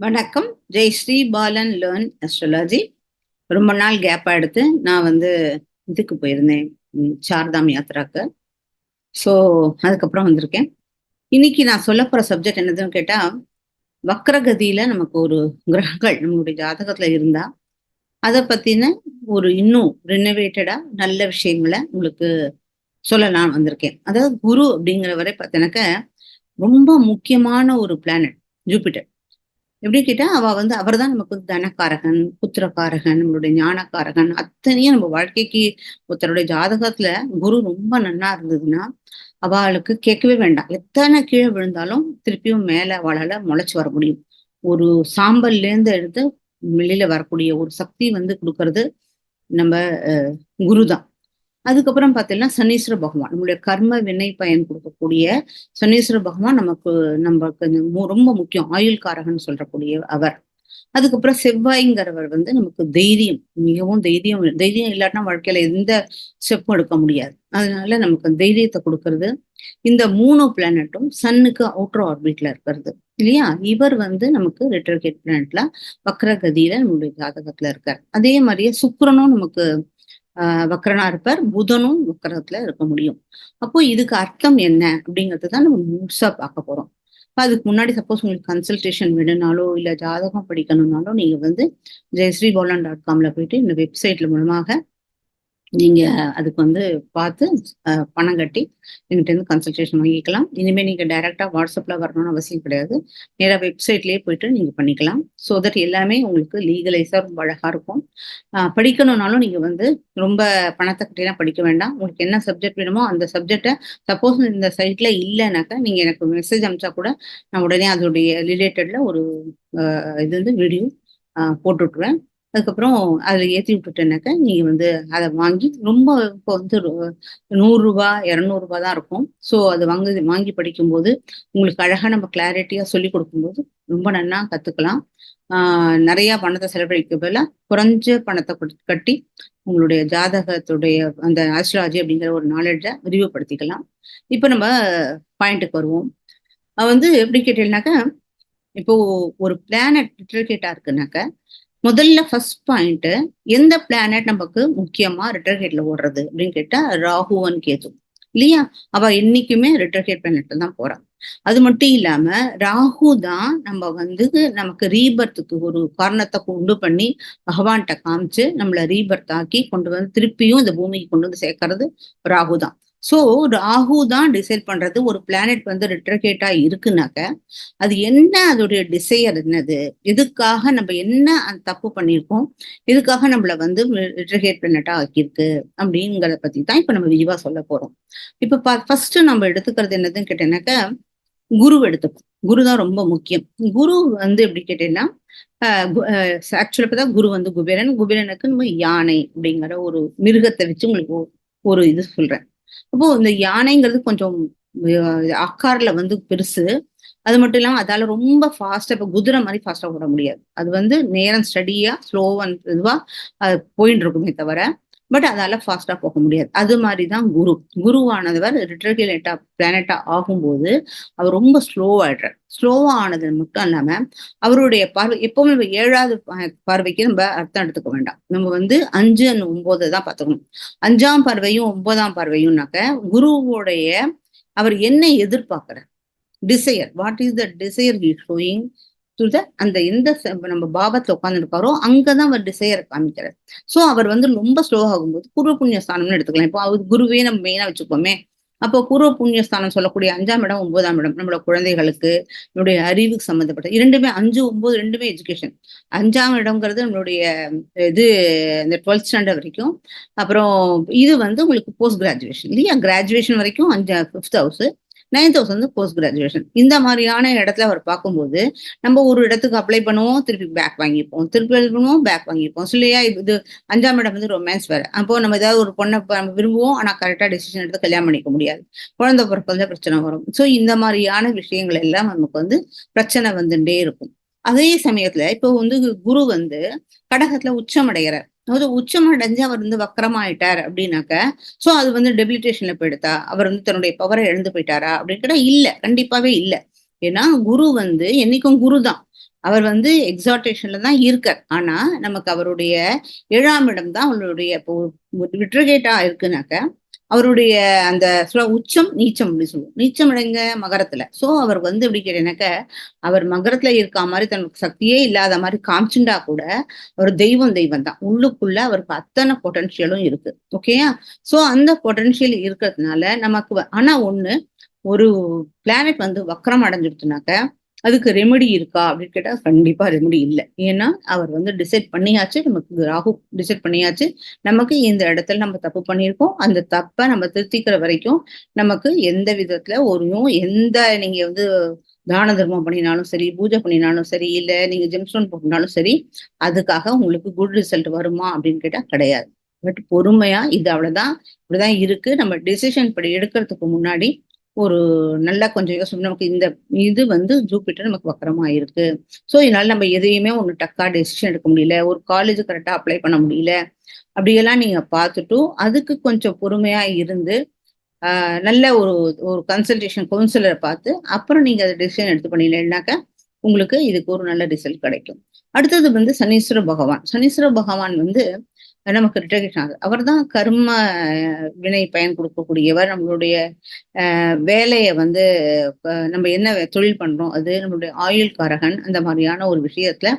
வணக்கம். Jai Sri Balan learn astrology. ரொம்ப நாள் கேப் எடுத்து நான் இதுக்கு போயிருந்தேன், சார்தாம் யாத்ராக்கு. ஸோ அதுக்கப்புறம் வந்திருக்கேன். இன்னைக்கு நான் சொல்ல போற சப்ஜெக்ட் என்னதுன்னு கேட்டா, வக்ரகதியில நமக்கு ஒரு கிரகங்கள் நம்மளுடைய ஜாதகத்துல இருந்தா, அதை பத்தின ஒரு இன்னும் ரினோவேட்டடா நல்ல விஷயங்களை உங்களுக்கு சொல்லலாம் வந்திருக்கேன். அதாவது குரு அப்படிங்கிறவரை பார்த்தீங்கன்னாக்க ரொம்ப முக்கியமான ஒரு பிளானட் ஜூபிட்டர். எப்படி கேட்டா அவர்தான் நமக்கு தனக்காரகன், புத்திரக்காரகன், நம்மளுடைய ஞானக்காரகன், அத்தனையும் நம்ம வாழ்க்கைக்கு ஒருத்தருடைய ஜாதகத்துல குரு ரொம்ப நன்னா இருந்ததுன்னா அவளுக்கு கேட்கவே வேண்டாம். எத்தனை கீழே விழுந்தாலும் திருப்பியும் மேல அவளால முளைச்சு வர முடியும். ஒரு சாம்பல்ல இருந்து எடுத்து வெளியில வரக்கூடிய ஒரு சக்தி கொடுக்கறது நம்ம குருதான். அதுக்கப்புறம் பார்த்தீங்கன்னா சனீஸ்வர பகவான் நம்மளுடைய கர்ம வினை பயன் கொடுக்கக்கூடிய சனீஸ்வர பகவான் நமக்கு ரொம்ப முக்கியம். ஆயுள்காரகன் சொல்றக்கூடிய அவர். அதுக்கப்புறம் செவ்வாய்ங்கிறவர் நமக்கு தைரியம், மிகவும் தைரியம். தைரியம் இல்லாட்டினா வாழ்க்கையில எந்த ஸ்டெப்பும் எடுக்க முடியாது. அதனால நமக்கு தைரியத்தை கொடுக்கறது இந்த 3 பிளானட்டும் சன்னுக்கு அவுட்டர் ஆர்பிட்ல இருக்கிறது இல்லையா. இவர் நமக்கு ரெட்ரோகேட் பிளானட்ல வக்ரகதியில நம்மளுடைய ஜாதகத்துல இருக்கார். அதே மாதிரியே சுக்கிரனும் நமக்கு வக்ரனா இருப்பார், புதனும் வக்ரத்துல இருக்க முடியும். அப்போ இதுக்கு அர்த்தம் என்ன அப்படிங்கிறது தான் நம்ம முழுசா பார்க்க போறோம். அதுக்கு முன்னாடி சப்போஸ் உங்களுக்கு கன்சல்டேஷன் வேணும்னாலோ இல்ல ஜாதகம் படிக்கணும்னாலோ நீங்க ஜெயஸ்ரீபாலன்.comல போயிட்டு இந்த வெப்சைட்ல மூலமாக நீங்க அதுக்கு பார்த்து பணம் கட்டி எங்கிட்ட இருந்து கன்சல்டேஷன் வாங்கிக்கலாம். இனிமே நீங்க டைரக்டா வாட்ஸ்அப்ல வரணும்னு அவசியம் கிடையாது. நேரா வெப்சைட்லயே போயிட்டு நீங்க பண்ணிக்கலாம். ஸோ தட் எல்லாமே உங்களுக்கு லீகலைஸா ரொம்ப அழகா இருக்கும். படிக்கணும்னாலும் நீங்க ரொம்ப பணத்தை கட்டிலாம் படிக்க வேண்டாம். உங்களுக்கு என்ன சப்ஜெக்ட் வேணுமோ அந்த சப்ஜெக்டை சப்போஸ் இந்த சைட்ல இல்லைனாக்கா நீங்க எனக்கு மெசேஜ் அனுப்பிச்சா கூட நான் உடனே அதோடைய ரிலேட்டட்ல ஒரு வீடியோ போட்டு விட்டுருவேன். அதுக்கப்புறம் அதுல ஏத்தி விட்டுட்டேனாக்க நீங்க அதை வாங்கி ரொம்ப இப்போ ₹100 ₹200 தான் இருக்கும். ஸோ அது வாங்கி படிக்கும்போது உங்களுக்கு அழகா நம்ம கிளாரிட்டியா சொல்லி கொடுக்கும்போது ரொம்ப நல்லா கத்துக்கலாம். நிறைய பணத்தை செலவழிக்க பதிலா குறைஞ்ச பணத்தை கட்டி உங்களுடைய ஜாதகத்துடைய அந்த ஆஸ்ட்ராலஜி அப்படிங்கிற ஒரு நாலேஜை விரிவுபடுத்திக்கலாம். இப்ப நம்ம பாயிண்ட்டுக்கு வருவோம். எப்படி கேட்டீங்கன்னாக்கா, இப்போ ஒரு பிளானட் ரிட்ரோகேட்டா இருக்குனாக்க முதல்ல ஃபர்ஸ்ட் பாயிண்ட், எந்த பிளானட் நமக்கு முக்கியமா ரிட்ரோகேட்ல ஓடுறது அப்படின்னு கேட்டா ராகுவன் கேது இல்லையா. அவ என்னைக்குமே ரிட்ரோகேட் பிளானட்ல தான் போறா. அது மட்டும் இல்லாம ராகு தான் நமக்கு ரீபர்த்துக்கு ஒரு காரணத்தை கொண்டு பண்ணி பகவான்கிட்ட காமிச்சு நம்மள ரீபர்த் ஆக்கி கொண்டு திருப்பியும் இந்த பூமிக்கு கொண்டு சேர்க்கறது ராகு தான். ஸோ ராகு தான் டிசைட் பண்றது. ஒரு பிளானட் ரிட்ரோகேட்டா இருக்குனாக்க அது என்ன, அதோடைய டிசையர் என்னது, எதுக்காக நம்ம என்ன தப்பு பண்ணியிருக்கோம், எதுக்காக நம்மள ரிட்ரோகேட் பிளானட்டா ஆக்கியிருக்கு அப்படிங்கிறத பத்தி தான் இப்ப நம்ம விரிவா சொல்ல போறோம். இப்ப ஃபர்ஸ்ட் நம்ம எடுத்துக்கிறது என்னதுன்னு கேட்டேன்னாக்க குரு எடுத்துப்போம். குரு தான் ரொம்ப முக்கியம். குரு எப்படி கேட்டீங்கன்னா ஆக்சுவலா பார்த்தா குரு குபேரன். குபேரனுக்கு நம்ம யானை அப்படிங்கிற ஒரு மிருகத்தை வச்சு உங்களுக்கு ஒரு இது சொல்றேன். அப்போ இந்த யானைங்கிறது கொஞ்சம் ஆக்கார்ல பெருசு. அது மட்டும் இல்லாம அதால ரொம்ப ஃபாஸ்டா இப்ப குதிரை மாதிரி ஃபாஸ்டா ஓட முடியாது. அது நேரம் ஸ்டடியா ஸ்லோவா இதுவா போயிட்டு இருக்குமே தவிர பட் அதால ஃபாஸ்டா போக முடியாது. அது மாதிரிதான் குரு. குருவானவர் ரிட்ரோகேட்டா பிளானட்டா ஆகும்போது அவர் ரொம்ப ஸ்லோவாயிடுறார். ஸ்லோவா ஆனது மட்டும் இல்லாம அவருடைய பார்வை எப்பவுமே நம்ம 7வது பார்வைக்கு நம்ம அர்த்தம் எடுத்துக்க வேண்டாம். நம்ம 5 and 9 தான் பார்த்துக்கணும். 5ஆம் பார்வையும் 9ஆம் பார்வையும்னாக்க குருவுடைய அவர் என்ன எதிர்பார்க்கிறார், desire, what is the desire he showing to the அந்த எந்த நம்ம பாவத்துல உட்காந்துருக்காரோ அங்கதான் அவர் டிசையர் காமிக்கிறார். சோ அவர் ரொம்ப ஸ்லோ ஆகும்போது பூர்வ புண்ணிய ஸ்தானம்னு எடுத்துக்கலாம். இப்போ அவர் குருவே நம்ம மெயினா வச்சுக்கோமே. அப்போ பூர்வ புண்ணிய ஸ்தானம் சொல்லக்கூடிய 5ஆம் இடம் 9ஆம் இடம் நம்மளோட குழந்தைகளுக்கு நம்மளுடைய அறிவுக்கு சம்மந்தப்பட்ட இரண்டுமே 5, 9 ரெண்டுமே எஜுகேஷன். 5ஆம் இடம்ங்கிறது நம்மளுடைய இது இந்த 12th ஸ்டாண்டர்ட் வரைக்கும். அப்புறம் இது உங்களுக்கு போஸ்ட் கிராஜுவேஷன் இல்லையா. கிராஜுவேஷன் வரைக்கும் 5th house, 9th house post graduation. இந்த மாதிரியான இடத்துல அவர் பார்க்கும்போது நம்ம ஒரு இடத்துக்கு அப்ளை பண்ணுவோம், திருப்பி பேக் வாங்கிப்போம், திருப்பி பண்ணுவோம், பேக் வாங்கிப்போம் இல்லையா. இது 5ஆம் இடம் ரொமான்ஸ் வேற. அப்போ நம்ம ஏதாவது ஒரு பொண்ணை நம்ம விரும்புவோம், ஆனா கரெக்டா டிசிஷன் எடுத்து கல்யாணம் பண்ணிக்க முடியாது. குழந்தை பிறப்பதுல பிரச்சனை வரும். ஸோ இந்த மாதிரியான விஷயங்கள் எல்லாம் நமக்கு பிரச்சனை வந்துட்டே இருக்கும். அதே சமயத்துல இப்போ குரு கடகத்துல உச்சம் அடைகிறார். அதாவது உச்சம் அடைஞ்சு அவர் வக்கரமாயிட்டார் அப்படின்னாக்க சோ அது டெபிலிட்டேஷன்ல போயிடுதா, அவர் தன்னுடைய பவரை இழந்து போயிட்டாரா அப்படின்னு கேட்டா இல்ல, கண்டிப்பாவே இல்ல. ஏன்னா குரு என்னைக்கும் குரு தான். அவர் வந்து எக்ஸால்டேஷன்ல தான் இருக்கார். ஆனா, நமக்கு அவருடைய 7ஆம் இடம் தான் அவருடைய இப்போ ரிட்ரோகேட்டா இருக்குனாக்க, அவருடைய அந்த உச்சம், நீச்சம் அப்படின்னு சொல்லுவோம். நீச்சம் எங்க? மகரத்துல. சோ அவர் வந்து எப்படி கேட்டீங்கன்னாக்க, அவர் மகரத்துல இருக்கா மாரி தனக்கு சக்தியே இல்லாத மாரி காமிச்சுண்டா கூட, ஒரு தெய்வம் தான். உள்ளுக்குள்ள அவருக்கு அத்தன பொட்டன்ஷியலும் இருக்கு. ஓகேயா? சோ அந்த பொட்டன்ஷியல் இருக்கிறதுனால நமக்கு ஆனா ஒண்ணு, ஒரு பிளானட் வந்து வக்ரம் அடைஞ்சிருச்சுனாக்க, அதுக்கு ரெமெடி இருக்கா அப்படின்னு கேட்டா கண்டிப்பா ரெமெடி இல்ல. ஏன்னா அவர் வந்து டிசைட் பண்ணியாச்சு. நமக்கு ராகு டிசைட் பண்ணியாச்சு. நமக்கு இந்த இடத்துல நம்ம தப்பு பண்ணியிருக்கோம். அந்த தப்ப நம்ம திருத்திக்கிற வரைக்கும் நமக்கு எந்த விதத்துல எந்த நீங்க வந்து தான தர்மம் பண்ணினாலும் சரி, பூஜை பண்ணினாலும் சரி, இல்ல நீங்க ஜெம்ஸ்டோன் போட்டுனாலும் சரி, அதுக்காக உங்களுக்கு குட் ரிசல்ட் வருமா அப்படின்னு கேட்டா கிடையாது. பட் பொறுமையா இது அவ்வளவுதான், இப்படிதான் இருக்கு. நம்ம டிசிஷன் படி எடுக்கிறதுக்கு முன்னாடி ஒரு நல்லா கொஞ்சம் யோசனை நமக்கு இந்த இது வந்து ஜூபிட்டர் நமக்கு வக்கரமா இருக்கு. சோ இதனால நம்ம எதையுமே ஒண்ணு டக்கா டெசிஷன் எடுக்க முடியல. ஒரு காலேஜ் கரெக்டா அப்ளை பண்ண முடியல. அப்படியெல்லாம் நீங்க பார்த்துட்டும், அதுக்கு கொஞ்சம் பொறுமையா இருந்து, நல்ல ஒரு ஒரு கன்சல்டேஷன் கவுன்சிலர பார்த்து, அப்புறம் நீங்க அத டெசிஷன் எடுத்து பண்ணீங்கன்னாக்க, உங்களுக்கு இதுக்கு ஒரு நல்ல ரிசல்ட் கிடைக்கும். அடுத்தது வந்து சனீஸ்வர பகவான். சனீஸ்வர பகவான் வந்து நமக்கு ரிட்டர்கேஷன் ஆகுது. அவர்தான் கர்ம வினை பயன் கொடுக்கக்கூடியவர். நம்மளுடைய வேலைய வந்து நம்ம என்ன தொழில் பண்றோம், அது நம்மளுடைய ஆயுள் காரகன். அந்த மாதிரியான ஒரு விஷயத்துல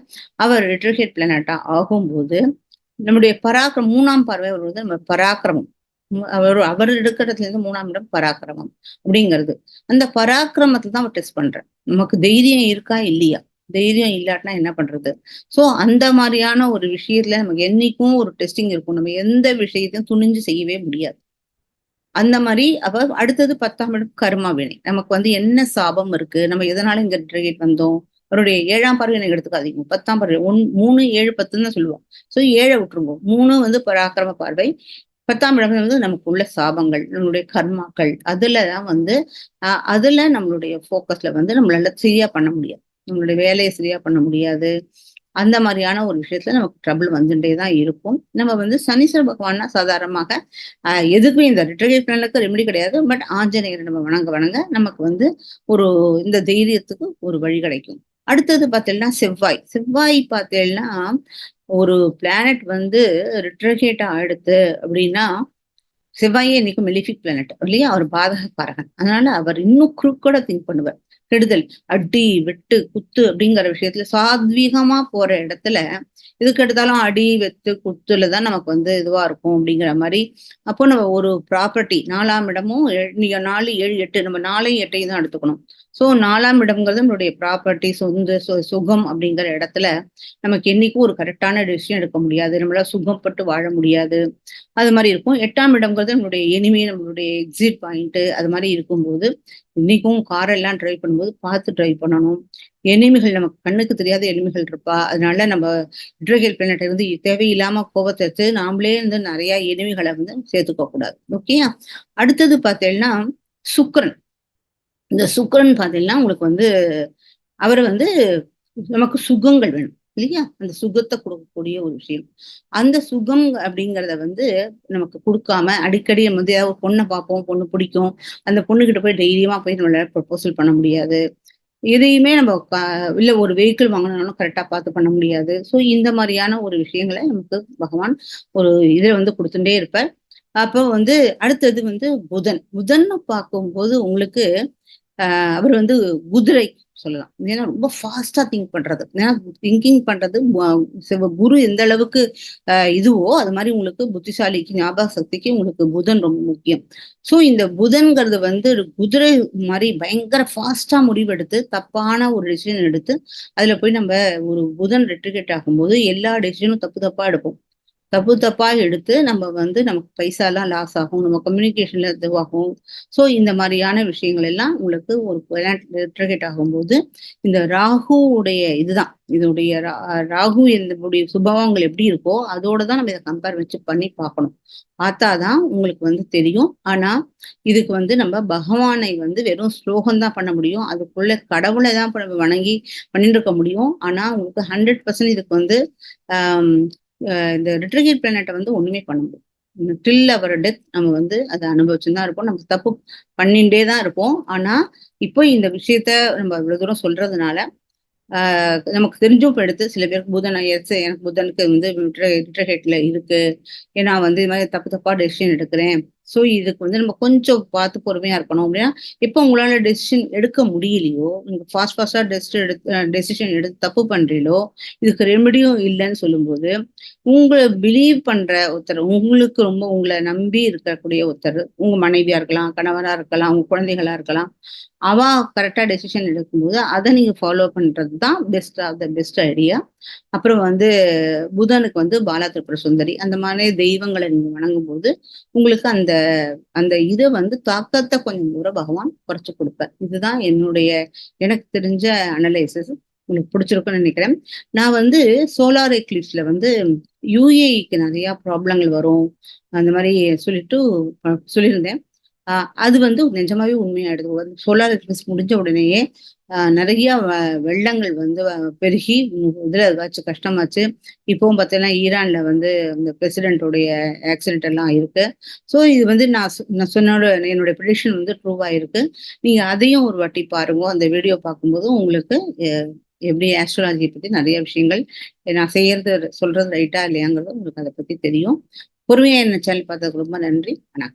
அவர் ரிட்ரோகேட் பிளானட்டா ஆகும்போது, நம்முடைய பராக்கிரமம் 3ஆம் பார்வை வருவது நம்ம பராக்கிரமம். அவர் எடுக்கிறதுல இருந்து 3ஆம் இடம் பராக்கிரமம் அப்படிங்கிறது. அந்த பராக்கிரமத்தை தான் அவர் டெஸ்ட் பண்றார். நமக்கு தைரியம் இருக்கா இல்லையா? தைரியம் இல்லாட்டினா என்ன பண்றது? சோ அந்த மாதிரியான ஒரு விஷயத்துல நமக்கு என்னைக்கும் ஒரு டெஸ்டிங் இருக்கும். நம்ம எந்த விஷயத்தையும் துணிஞ்சு செய்யவே முடியாது. அந்த மாரி அப்ப அடுத்தது 10ஆம் இடம் கர்மா வினை. நமக்கு வந்து என்ன சாபம் இருக்கு? நம்ம எதனால இங்க ரிட்ரோகேட் வந்தோம்? அவருடைய 7ஆம் பார்வை எனக்கு எடுத்துக்காதீங்க. 10ஆம் பார்வை 3, 7, 10ன்னு தான் சொல்லுவோம். சோ 7 விட்டுருங்க. 3 வந்து பராக்கிரம பார்வை. 10ஆம் இடம் வந்து நமக்கு உள்ள சாபங்கள், நம்மளுடைய கர்மாக்கள். அதுல தான் வந்து அதுல நம்மளுடைய ஃபோக்கஸ்ல வந்து நம்மளால சரியா பண்ண முடியாது. நம்மளுடைய வேலைய சரியா பண்ண முடியாது. அந்த மாரியான ஒரு விஷயத்துல நமக்கு ட்ரபிள் வந்துட்டே தான் இருக்கும். நம்ம வந்து சனீஸ்வர பகவான்னா சாதாரணமாக எதுக்குமே இந்த ரிட்ரோகேட் பிளானருக்கு ரெமெடி கிடையாது. பட் ஆஞ்சநேயரை நம்ம வணங்க வணங்க நமக்கு வந்து ஒரு இந்த தைரியத்துக்கு ஒரு வழி கிடைக்கும். அடுத்தது பார்த்தீங்கன்னா செவ்வாய். செவ்வாய் பார்த்தீங்கன்னா, ஒரு பிளானட் வந்து ரிட்ரோகேட் ஆயிடுத்து அப்படின்னா, செவ்வாயே என்னைக்கும் மெலிஃபிக் பிளானட் இல்லையா? அவர் பாதகக்காரகன். அதனால அவர் இன்னும் குறுக்கோட திங்க் பண்ணுவார். கெடுதல், அடி, வெட்டு, குத்து அப்படிங்கிற விஷயத்துல சாத்வீகமா போற இடத்துல, எதுக்கு எடுத்தாலும் அடி, வெத்து, குத்துல தான் நமக்கு வந்து இதுவா இருக்கும் அப்படிங்கிற மாரி. அப்போ நம்ம ஒரு ப்ராப்பர்ட்டி 4ஆம் இடமும் நீங்க 4, 7, 8 நம்ம 4யும் 8யும் தான் எடுத்துக்கணும். சோ 4ஆம் இடம்ங்கிறது நம்மளுடைய ப்ராப்பர்ட்டி, சொந்த சுகம் அப்படிங்கிற இடத்துல நமக்கு என்னைக்கும் ஒரு கரெக்டான டெசிஷன் எடுக்க முடியாது. நம்மளால சுகப்பட்டு வாழ முடியாது. அது மாரி இருக்கும். 8ஆம் இடம்ங்கிறது நம்மளுடைய எனிமி, நம்மளுடைய எக்ஸிட் பாயிண்ட் அது மாரி இருக்கும்போது, இன்னைக்கும் கார் எல்லாம் டிரைவ் பண்ணும்போது பார்த்து டிரைவ் பண்ணணும். எனிமிகள் நமக்கு கண்ணுக்கு தெரியாத எனிமிகள் இருப்பா. அதனால நம்ம இன்டர்கேல் பிளானட்ட வந்து தேவையில்லாம கோவத்த எடுத்து நாமளே வந்து நெறைய எனிமிகள வந்து சேர்த்துக்க கூடாது. ஓகேயா? அடுத்தது பார்த்தீங்கன்னா, சுக்கிரன். இந்த சுக்கிரன் பார்த்தீங்கன்னா, உங்களுக்கு வந்து அவரு வந்து நமக்கு சுகங்கள் வேணும். இல்லையா? அந்த சுகத்த குடுக்கக்கூடிய ஒரு விஷயம். அந்த சுகம் அப்படிங்கிறத வந்து நமக்கு குடுக்காம, அடிக்கடி நம்ம வந்து ஏதாவது ஒரு பொண்ண பார்ப்போம், பொண்ணு பிடிக்கும். அந்த பொண்ணுகிட்ட போய் தைரியமா போய் நம்மளால ப்ரொபோசல் பண்ண முடியாது. எதையுமே நம்ம இல்ல ஒரு வெஹிக்கிள் வாங்கணும்னாலும் கரெக்ட்டா பார்த்து பண்ண முடியாது. ஸோ இந்த மாரியான ஒரு விஷயங்கள நமக்கு பகவான் ஒரு இத வந்து குடுத்துட்டே இருப்பார். அப்போ வந்து அடுத்தது வந்து புதன். புதன்னு பார்க்கும்போது உங்களுக்கு அவர் வந்து குதிரை சொல்லலாம். ஏன்னா ரொம்ப ஃபாஸ்ட்டா திங்க் பண்றது. ஏன்னா திங்கிங் பண்றது குரு எந்த அளவுக்கு இதுவோ, அது மாரி உங்களுக்கு புத்திசாலிக்கு, ஞாபக சக்திக்கு உங்களுக்கு புதன் ரொம்ப முக்கியம். ஸோ இந்த புதன்ங்கிறது வந்து ஒரு குதிரை மாரி பயங்கர ஃபாஸ்ட்டா முடிவெடுத்து, தப்பான ஒரு டெசிஷன் எடுத்து, அதுல போய் நம்ம ஒரு புதன் ரெட்ரிகேட் ஆகும்போது எல்லா டெசிஷனும் தப்பு தப்பா எடுப்போம். தப்பு தப்பா எடுத்து நம்ம வந்து நமக்கு பைசாலாம் லாஸ் ஆகும். நம்ம கம்யூனிகேஷன்ல இதுவாகும். ஸோ இந்த மாரியான விஷயங்கள் எல்லாம் உங்களுக்கு ஒரு ரிட்ரோகேட் ஆகும்போது, இந்த ராகுவுடைய இதுதான். இதனுடைய ராகு என்னுடைய சுபாவங்கள் எப்படி இருக்கோ, அதோட தான் நம்ம இத கம்பேர் வச்சு பண்ணி பார்க்கணும். பார்த்தா தான் உங்களுக்கு வந்து தெரியும். ஆனா, இதுக்கு வந்து நம்ம பகவானை வந்து வெறும் ஸ்லோகம் தான் பண்ண முடியும். அதுக்குள்ள கடவுள தான் இப்ப நம்ம வணங்கி பண்ணிட்டு இருக்க முடியும். ஆனா, உங்களுக்கு 100% இதுக்கு வந்து அம் இந்த ரிட்ரோகேட் பிளானட்ட வந்து ஒண்ணுமே பண்ண முடியாது. டில் அவர் டெத் நம்ம வந்து அத அனுபவிச்சுன்னு தான் இருப்போம். நம்ம தப்பு பண்ணிண்டே தான் இருப்போம். ஆனா, இப்போ இந்த விஷயத்த நம்ம இவ்வளவு தூரம் சொல்றதுனால, நமக்கு தெரிஞ்சும் இப்ப எடுத்து சில பேருக்கு புதன் எஸ் எனக்கு புதனுக்கு வந்து இன்டர்ஹெட்ல இருக்கு. ஏன்னா வந்து இது மாதிரி தப்பு தப்பா டெசிஷன் எடுக்கிறேன். ஸோ இதுக்கு வந்து நம்ம கொஞ்சம் பார்த்து பொறுமையா இருக்கணும் அப்படின்னா, எப்போ உங்களால டெசிஷன் எடுக்க முடியலையோ, நீங்க ஃபாஸ்ட்டா டெசிஷன் எடுத்து தப்பு பண்றீங்களோ, இதுக்கு ரெமெடியும் இல்லன்னு சொல்லும்போது, உங்கள பிலீவ் பண்ற ஒருத்தர், உங்களுக்கு ரொம்ப உங்கள நம்பி இருக்கக்கூடிய ஒருத்தர், உங்க மனைவியா இருக்கலாம், கணவரா இருக்கலாம், உங்க குழந்தைகளா இருக்கலாம். அவ கரெக்ட்டா டெசிஷன் எடுக்கும்போது, அத நீங்க ஃபாலோ பண்றது தான் best of the best idea. அப்புறம் வந்து புதனுக்கு வந்து பாலா திரிபுர சுந்தரி, அந்த மாதிரி தெய்வங்கள நீங்க வணங்கும்போது, உங்களுக்கு அந்த அந்த இத வந்து தாக்கத்த கொஞ்சம் கூட பகவான் குறைச்சு குடுப்பார். இதுதான் என்னுடைய எனக்கு தெரிஞ்ச அனலைசிஸ். உங்களுக்கு பிடிச்சிருக்கும்னு நினைக்கிறேன். நான் வந்து சோலார் எக்லிப்ஸ்ல வந்து யுஏஇக்கு நெறைய ப்ராப்ளங்கள் வரும். அந்த மாரி சொல்லிட்டு சொல்லியிருந்தேன். அ அது வந்து நிஜமாவே உண்மையாயிடுது. சோலார் எக்லிப்ஸ் முடிஞ்ச உடனேயே நெறைய வெள்ளங்கள் வந்து பெருகி இதுல ஏதாச்சும் கஷ்டமாச்சு. இப்பவும் பார்த்தீங்கன்னா, ஈரான்ல வந்து இந்த பிரசிடென்ட்டோடைய ஆக்சிடென்ட் எல்லாம் இருக்கு. ஸோ இது வந்து நான் என்னுடைய ப்ரிடிக்ஷன் வந்து ட்ரூவ் ஆயிருக்கு. நீங்க அதையும் ஒரு வாட்டி பாருங்க. அந்த வீடியோ பார்க்கும்போது உங்களுக்கு எ எப்படி ஆஸ்ட்ராலஜி பத்தி நெறைய விஷயங்கள் நான் செய்யறது சொல்றது ரைட்டா இல்லையாங்கிறது உங்களுக்கு அத பத்தி தெரியும். பொறுமையா என்ன சேனல் பார்த்ததுக்கு ரொம்ப நன்றி. வணக்கம்.